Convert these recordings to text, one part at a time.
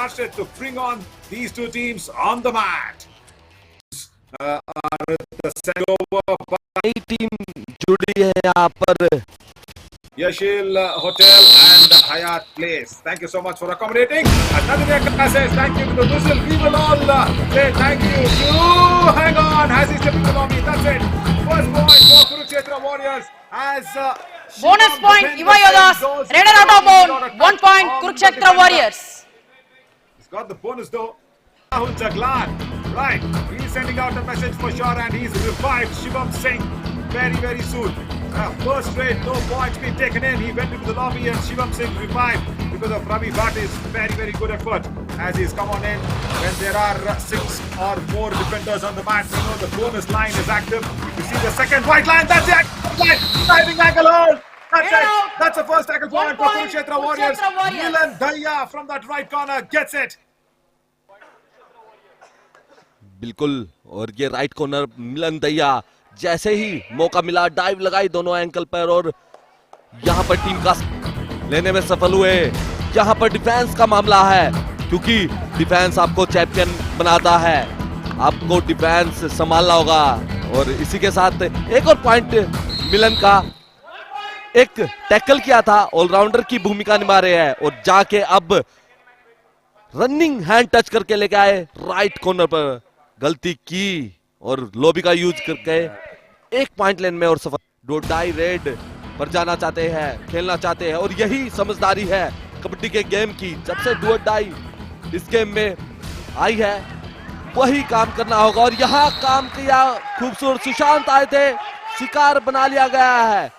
Harshit to bring on these two teams on the mat. Are the set over by नई team जुड़ी है यहाँ पर Yashil Hotel and Hyatt Place. Thank you so much for accommodating. Another says thank you to the whistle. We will all say thank you to hang on as he's stepping the lobby. That's it. First point for Kurukshetra Warriors as bonus point Yuva Yoddhas. Raider out of bound. 1 point Kurukshetra Warriors. He's got the bonus though. Rahul Jaglan. Right. He's sending out a message for sure and he's revived Shivam Singh very soon. First straight, no points being taken in. He went into the lobby and Shivam Singh revived because of Ravi Bhatti's very good effort as he's come on in. When there are 6 or more defenders on the mat, you know the bonus line is active. You see the second white line, that's the line. Diving ankle hold. That's it. That's the first tackle point for Kurukshetra Warriors. Milan Daya from that right corner gets it. बिल्कुल और ये right corner मिलन दैया जैसे ही मौका मिला dive लगाई दोनों ankle पर और यहां पर टीम का लेने में सफल हुए। यहां पर डिफेंस का मामला है क्योंकि डिफेंस आपको चैंपियन बनाता है, आपको डिफेंस संभालना होगा और इसी के साथ एक और पॉइंट मिलन का एक टैकल किया था, ऑलराउंडर की भूमिका निभा रहे हैं और जाके अब रनिंग हैंड टच करके लेके आए राइट कॉर्नर पर, गलती की और लॉबी का यूज करके एक पॉइंट लेन में और सफल। डोडाई रेड पर जाना चाहते हैं, खेलना चाहते हैं और यही समझदारी है कबड्डी के गेम की। जब से डोडाई इस गेम में आई है वही काम करना होगा और यहाँ काम किया खूबसूरत। सुशांत आए थे, शिकार बना लिया गया है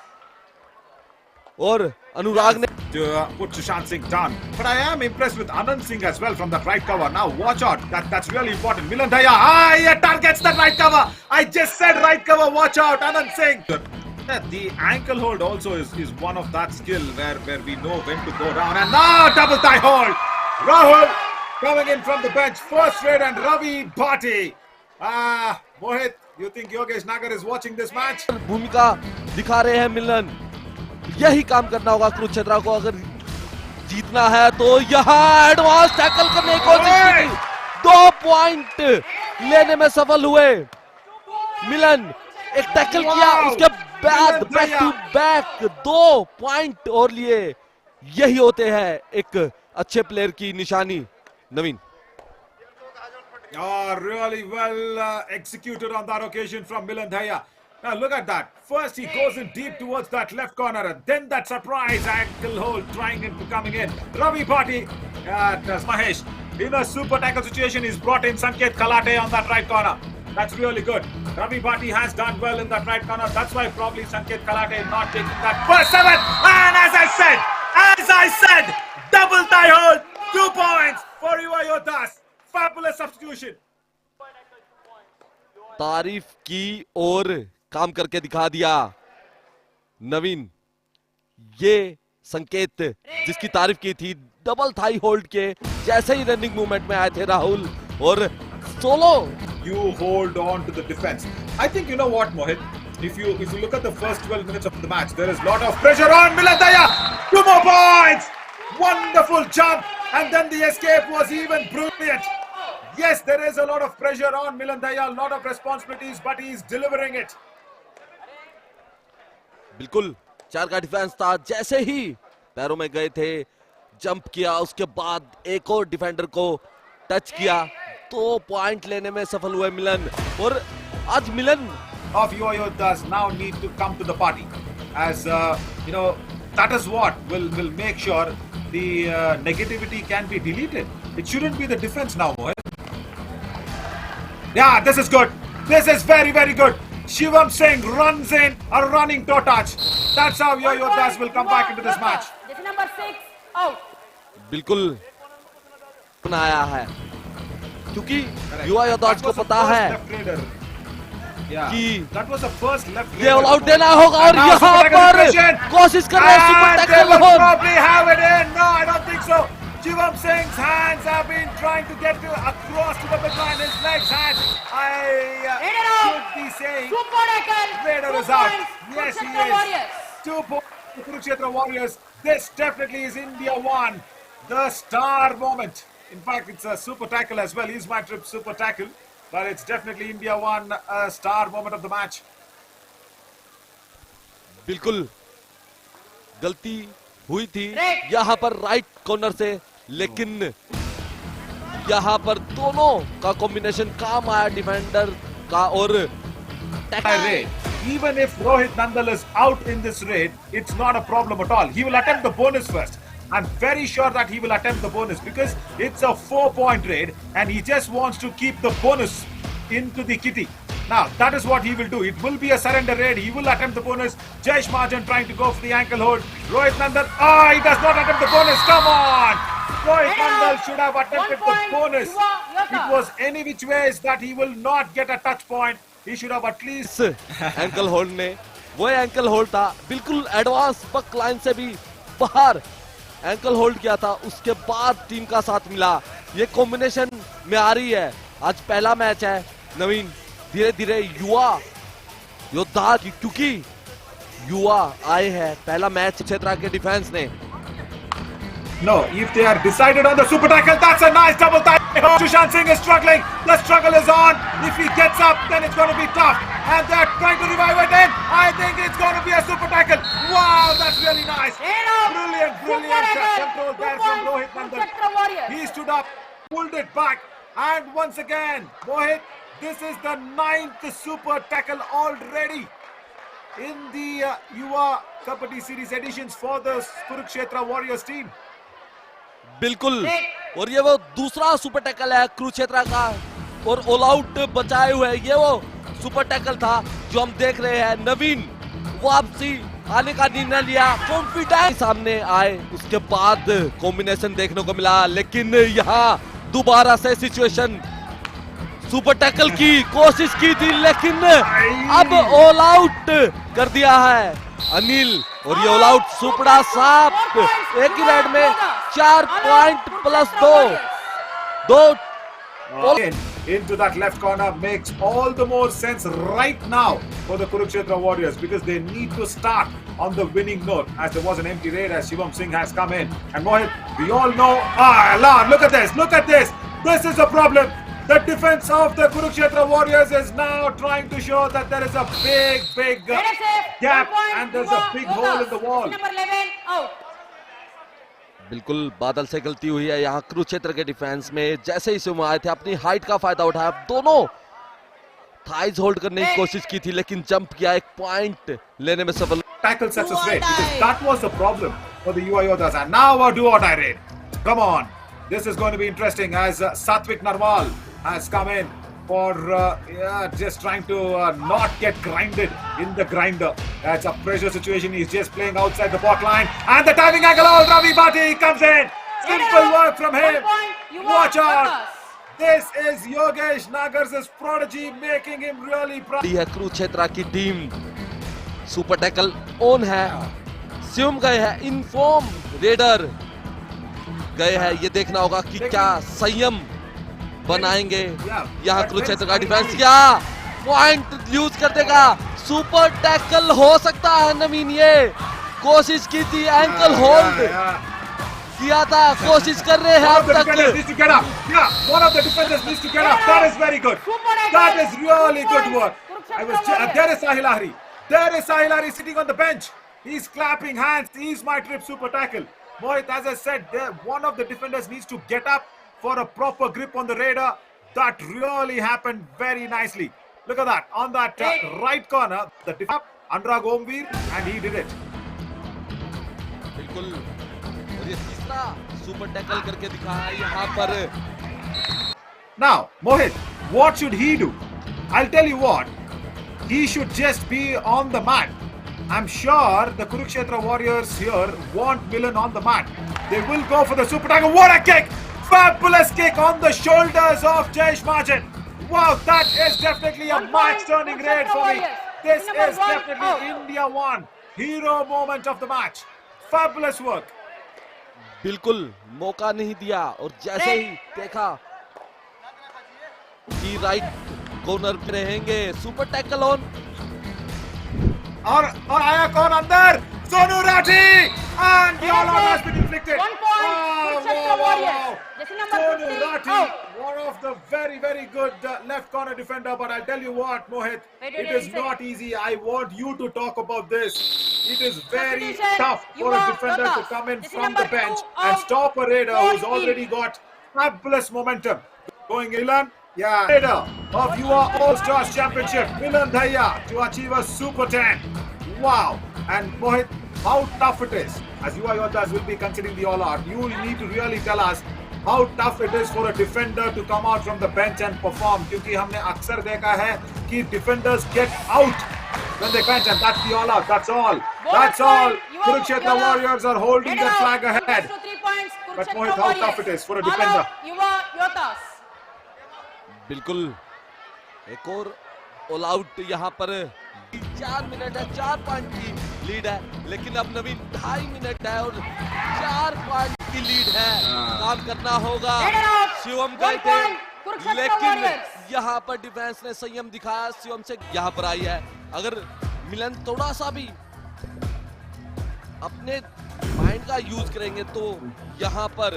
और अनुराग ने to put Sushant Singh down. But I am impressed with Anand Singh as well from that right cover. Now watch out. That's really important. Milan Daya, he targets that right cover. I just said right cover. Watch out, Anand Singh. The ankle hold also is one of that skill where we know when to go down. And now double thigh hold. Rahul coming in from the bench. First straight and Ravi Bhatti. Mohit, you think Yogesh Nagar is watching this match? भूमिका दिखा रहे हैं मिलन। यही काम करना होगा कुरुक्षेत्र को अगर जीतना है तो यहाँ एडवांस टैकल करने की कोशिश की, 2 पॉइंट लेने में सफल हुए मिलन। एक टैकल किया उसके बाद बैक टू बैक 2 पॉइंट और लिए। यही होते हैं एक अच्छे प्लेयर की निशानी। नवीन Really well executed on that occasion from Milan Daya. Now look at that. First he goes in deep towards that left corner and then that surprise ankle hold trying to coming in. Ravi Bhatti, that's Mahesh. In a super tackle situation he's brought in Sanket Kalate on that right corner. That's really good. Ravi Bhatti has done well in that right corner. That's why probably Sanket Kalate is not taking that first 7. And as I said, double thigh hold, 2 points for Yuva Yoddhas. Fabulous substitution. तारीफ की और काम करके दिखा दिया नवीन। ये संकेत जिसकी तारीफ की थी डबल थाई होल्ड के जैसे ही रनिंग मूवमेंट में आए थे राहुल और solo. You hold on to the defense. I think you know what, Mohit. If you look at the first 12 minutes of the match, there is a lot of pressure on Milan Daya. 2 more points. Wonderful jump, and then the escape was even brilliant. Yes, there is a lot of pressure on Milan Daya, a lot of responsibilities, but he is delivering it. बिल्कुल 4 का defence था, जैसे ही पैरों में गए थे jump किया उसके बाद एक और डिफेंडर को टच किया, 2 पॉइंट लेने में सफल हुए मिलन। और आज मिलन Of Yuva Yoddhas now need to come to the party, as you know, that is what will make sure the negativity can be deleted. It shouldn't be the defense now, Mohit. Yeah, this is good. This is very good. Shivam Singh runs in a running toe touch. That's how Yuva Yoddhas will come back into this match. Number 6 out. बिल्कुल बनाया है क्योंकि युवा योद्धास को पता है कि ये ऑल आउट देना होगा और यहाँ पर कोशिश कर रहे हैं सुपर टैकल होल। Probably have it in. No, I don't think so. Shivam Singh's hands have been trying to get across to the midline. His legs, hands. I should be saying Raider is out. Yes, he is. 2 points to Kurukshetra Warriors. This definitely is India 1. The star moment. In fact, it's a super tackle as well. He's my trip super tackle. But it's definitely India won a star moment of the match. बिल्कुल गलती हुई थी Right. यहाँ पर right corner से, लेकिन यहाँ पर दोनों का कॉम्बिनेशन काम आया, डिफेंडर का और Raid. Even if Rohit Nandal is out in this raid, it's not a problem at all. He will attempt the bonus first. I'm very sure that he will attempt the bonus because it's a 4-point raid and he just wants to keep the bonus into the kitty. Now, that is what he will do. It will be a surrender raid. He will attempt the bonus. Jayesh Mahajan trying to go for the ankle hold. Rohit Nandal. He does not attempt the bonus. Come on. Rohit Nandal should have attempted the bonus. It was any which ways that he will not get a touch point. He should have at least. Ankle hold ने वो ankle hold था, बिल्कुल advance बक line से भी बाहर ankle hold किया था, उसके बाद टीम का साथ मिला। ये कॉम्बिनेशन में आ रही है। आज पहला मैच है नवीन, धीरे धीरे युवा योद्धा, क्योंकि युवा आए हैं, पहला मैच क्षेत्र के डिफेंस ने। No, if they are decided on the super tackle, that's a nice double tackle. Sushant Singh is struggling. The struggle is on. If he gets up, then it's going to be tough. And they're trying to revive it in. I think it's going to be a super tackle. Wow, that's really nice. Brilliant control there from Rohit Nandal. He stood up, pulled it back. And once again, Mohit, this is the 9th super tackle already in the Yuva Kabaddi Series editions for the Kurukshetra Warriors team. बिल्कुल, और ये वो दूसरा super tackle है कुरुक्षेत्र का, और all out बचाए हुए ये वो सुपर टैकल था जो हम देख रहे हैं। नवीन वापसी आने का निर्णय लिया, कॉन्फिडेंस सामने आए, उसके बाद कॉम्बिनेशन देखने को मिला, लेकिन यहाँ दोबारा से सिचुएशन, सुपर टैकल की कोशिश की थी लेकिन अब ऑल आउट कर दिया है अनिल, और ये ऑल आउट सुपड़ा साफ एक ही राइड में 4 point plus 2 into that left corner makes all the more sense right now for the Kurukshetra Warriors because they need to start on the winning note as there was an empty raid as Shivam Singh has come in. And Mohit, we all know, alarm, look at this, this is a problem. The defense of the Kurukshetra Warriors is now trying to show that there is a big gap and there's a big hole in the wall. Number 11 out. बिल्कुल बादल से गलती हुई है यहाँ कुरुक्षेत्र के defence में। जैसे ही सुम आए थे अपनी हाइट का फायदा उठाया, दोनों थाइज होल्ड करने की कोशिश की थी लेकिन जंप किया, एक पॉइंट लेने में सफल। Tackle success rate because that was the problem for the Yuva Yodhas. And now a do or die raid. Come on, this is going to be interesting as Satvik Narwal has come in for just trying to not get grinded in the grinder. That's a pressure situation. He's just playing outside the back line. And the timing angle, Ravi Bhati comes in. Simple work from him. Watch out. This is Yogesh Nagar's prodigy making him really proud. है कुरुक्षेत्र की team, super tackle on है, शिवम गए हैं, inform raider गए हैं, ये देखना होगा कि क्या संयम बनाएंगे यहाँ कुरुक्षेत्र का डिफेंस, क्या पॉइंट यूज कर देगा। सुपर टैकल हो सकता है नवीन, ये कोशिश की थी, एंकल होल्ड किया था, कोशिश कर रहे हैं अब तक। One of the defenders needs to get up. That is very good. That is really good work. There is Sahil Ahri. There is Sahil Ahri sitting on the bench. He's clapping hands. He's my trip super tackle. Mohit, as I said, one of the defenders needs to get up for a proper grip on the radar. That really happened very nicely. Look at that. On that right corner, the defender, Anurag Omveer, and he did it. बिल्कुल, और ये तीसरा super tackle करके दिखाया यहाँ पर। Now, Mohit, what should he do? I'll tell you what. He should just be on the mat. I'm sure the Kurukshetra Warriors here want Milan on the mat. They will go for the super tackle. What a kick! Fabulous kick on the shoulders of Jayesh Mahajan. Wow, that is definitely a match-turning raid for me. This is definitely India 1. Hero moment of the match. Fabulous work. बिल्कुल मौका नहीं दिया, और जैसे ही देखा कि right corner पे रहेंगे, सुपर टैकल ऑन, और आया कौन अंदर? Sonu Rathi And the all-out has been inflicted. 1 point, Kurukshetra Warriors. Jersey number Sonu 15 Rathi, out. one of the very, very good left corner defender. But I'll tell you what, Mohit, Wait, it is not easy. I want you to talk about this. It is very Substitution, tough for a Yuva defender to Yotas. come in Jersey from the number bench 2 and out. stop a raider who's 14. already got fabulous momentum. Going Milan, yeah, raider of Yuva All-Stars Championship, Milan Daya, to achieve a Super 10. Wow. And Mohit, how tough it is. As Yuva Yotas will be considering the all-out, you need to really tell us how tough it is for a defender to come out from the bench and perform. क्योंकि हमने अक्सर देखा है कि defenders get out when they bench, and that's the all-out. That's all. That's all. Kurukshetra Warriors are holding their flag ahead. But Mohit, how tough it is for a defender. Yuva Yotas. बिल्कुल एक और all out यहाँ पर 4 minute है, 4 point की lead है, लेकिन अब नवीन 2.5 मिनट है और 4 पॉइंट की लीड है। काम करना होगा। शिवम गए थे, लेकिन यहाँ पर डिफेंस ने संयम दिखाया। शिवम से यहाँ पर आई है। अगर मिलन थोड़ा सा भी अपने माइंड का यूज करेंगे तो यहाँ पर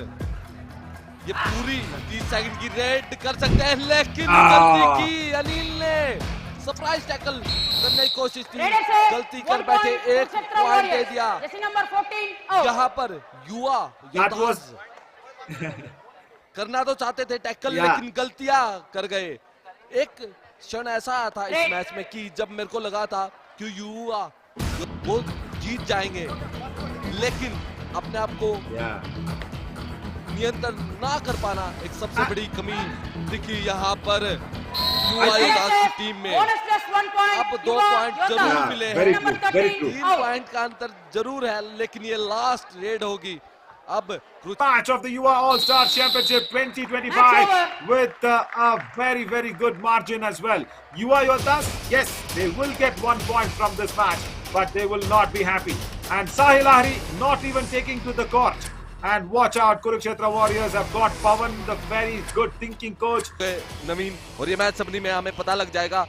ये पूरी 30 सेकंड की रेड कर सकते हैं, लेकिन गलती की अनिल ने। सरप्राइज टैकल करने की कोशिश थी, गलती कर बैठे, 1 पॉइंट दे दिया। यहाँ पर युवा करना तो चाहते थे टैकल, लेकिन गलतियां कर गए। एक क्षण ऐसा था इस मैच में कि जब मेरे को लगा था कि युवा वो जीत जाएंगे, लेकिन अपने आप को नियंत्रण ना कर पाना एक सबसे बड़ी कमी दिखी यहाँ पर युवा की टीम में। अब 2 पॉइंट जरूर मिले हैं, 3 पॉइंट का अंतर जरूर है, लेकिन ये लास्ट रेड होगी। अब match of the Yuva All-Star Championship 2025 with a very, very good margin as well. Yuva Yotas, yes, they will get 1 point from this match, but they will not be happy. And Sahil Ahri not even taking to the court. And watch out, Kurukshetra Warriors have got Pawan, the very good thinking coach. नवीन, और ये match सबनी में हमें पता लग जाएगा।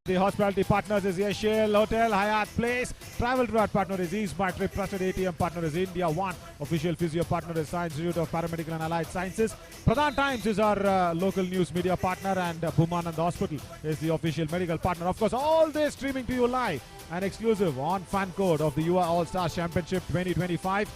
The hospitality partners is Yashil Hotel, Hyatt Place. Travel Trust partner is East My Trip. Trusted ATM partner is India One. Official physio partner is Science Institute of Paramedical and Allied Sciences. Pradhan Times is our local news media partner, and Bhumanand Hospital is the official medical partner. Of course, all this streaming to you live and exclusive on fan code of the Yuva All Stars Championship 2025.